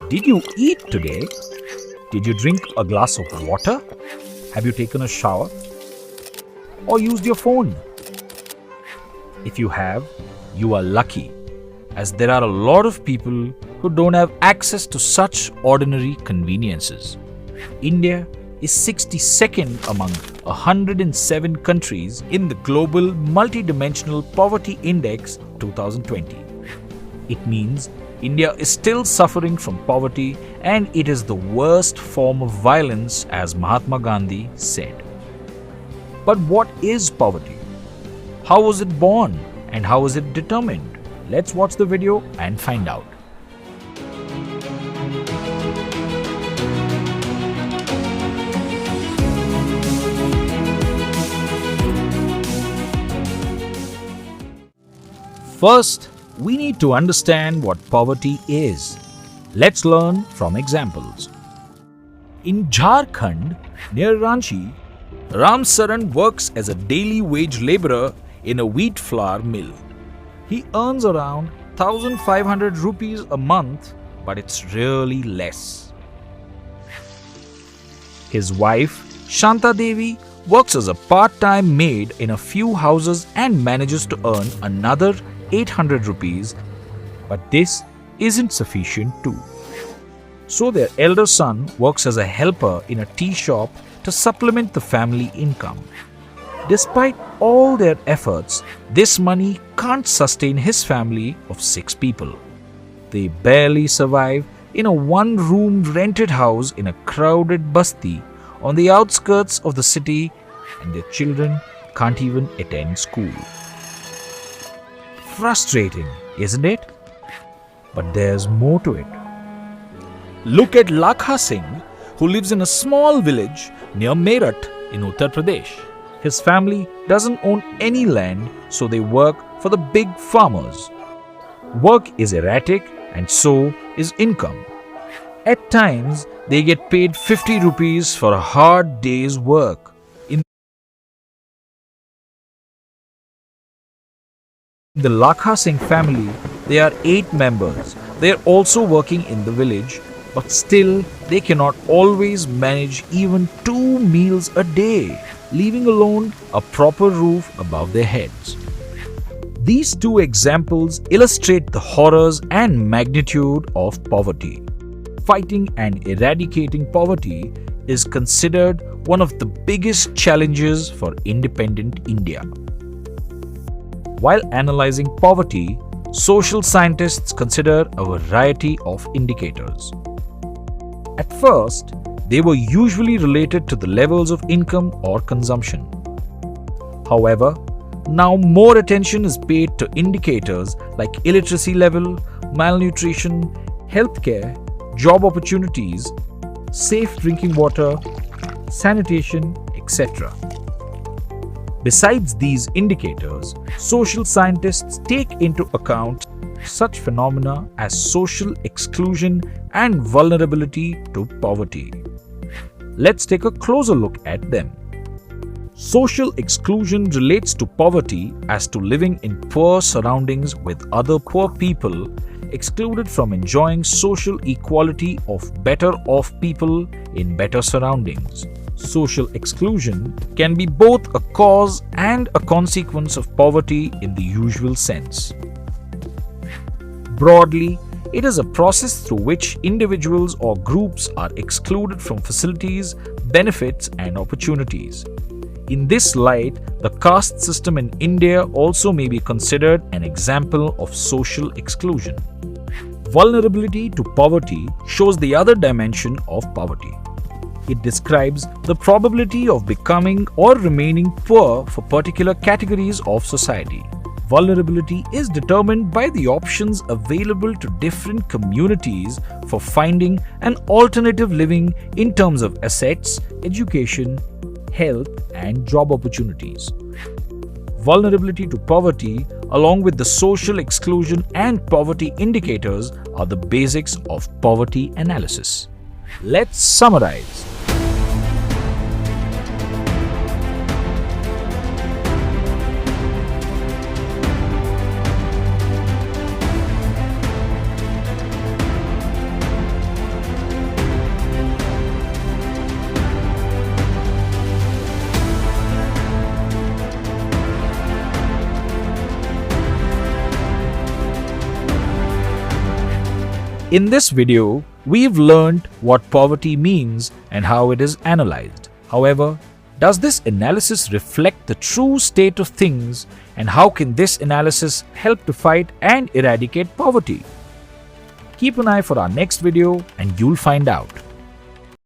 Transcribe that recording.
Did you eat today? Did you drink a glass of water? Have you taken a shower? Or used your phone? If you have, you are lucky, as there are a lot of people who don't have access to such ordinary conveniences. India is 62nd among 107 countries in the Global Multidimensional Poverty Index 2020. It means India is still suffering from poverty, and it is the worst form of violence, as Mahatma Gandhi said. But what is poverty? How was it born and how is it determined? Let's watch the video and find out. First, we need to understand what poverty is. Let's learn from examples. In Jharkhand, near Ranchi, Ram Saran works as a daily wage laborer in a wheat flour mill. He earns around 1,500 rupees a month, but it's really less. His wife, Shanta Devi, works as a part-time maid in a few houses and manages to earn another 800 rupees, but this isn't sufficient too. So their elder son works as a helper in a tea shop to supplement the family income. Despite all their efforts, this money can't sustain his family of 6 people. They barely survive in a one-room rented house in a crowded basti on the outskirts of the city, and their children can't even attend school. Frustrating, isn't it? But there's more to it. Look at Lakha Singh, who lives in a small village near Meerut in Uttar Pradesh. His family doesn't own any land, so they work for the big farmers. Work is erratic and so is income. At times, they get paid 50 rupees for a hard day's work. In the Lakha Singh family, there are 8 members. They are also working in the village, but still they cannot always manage even 2 meals a day, leaving alone a proper roof above their heads. These 2 examples illustrate the horrors and magnitude of poverty. Fighting and eradicating poverty is considered one of the biggest challenges for independent India. While analyzing poverty, social scientists consider a variety of indicators. At first, they were usually related to the levels of income or consumption. However, now more attention is paid to indicators like illiteracy level, malnutrition, healthcare, job opportunities, safe drinking water, sanitation, etc. Besides these indicators, social scientists take into account such phenomena as social exclusion and vulnerability to poverty. Let's take a closer look at them. Social exclusion relates to poverty as to living in poor surroundings with other poor people, excluded from enjoying social equality of better off people in better surroundings. Social exclusion can be both a cause and a consequence of poverty in the usual sense. Broadly, it is a process through which individuals or groups are excluded from facilities, benefits, and opportunities. In this light, the caste system in India also may be considered an example of social exclusion. Vulnerability to poverty shows the other dimension of poverty. It describes the probability of becoming or remaining poor for particular categories of society. Vulnerability is determined by the options available to different communities for finding an alternative living in terms of assets, education, health, and job opportunities. Vulnerability to poverty, along with the social exclusion and poverty indicators, are the basics of poverty analysis. Let's summarize. In this video, we've learned what poverty means and how it is analyzed. However, does this analysis reflect the true state of things, and how can this analysis help to fight and eradicate poverty? Keep an eye for our next video and you'll find out.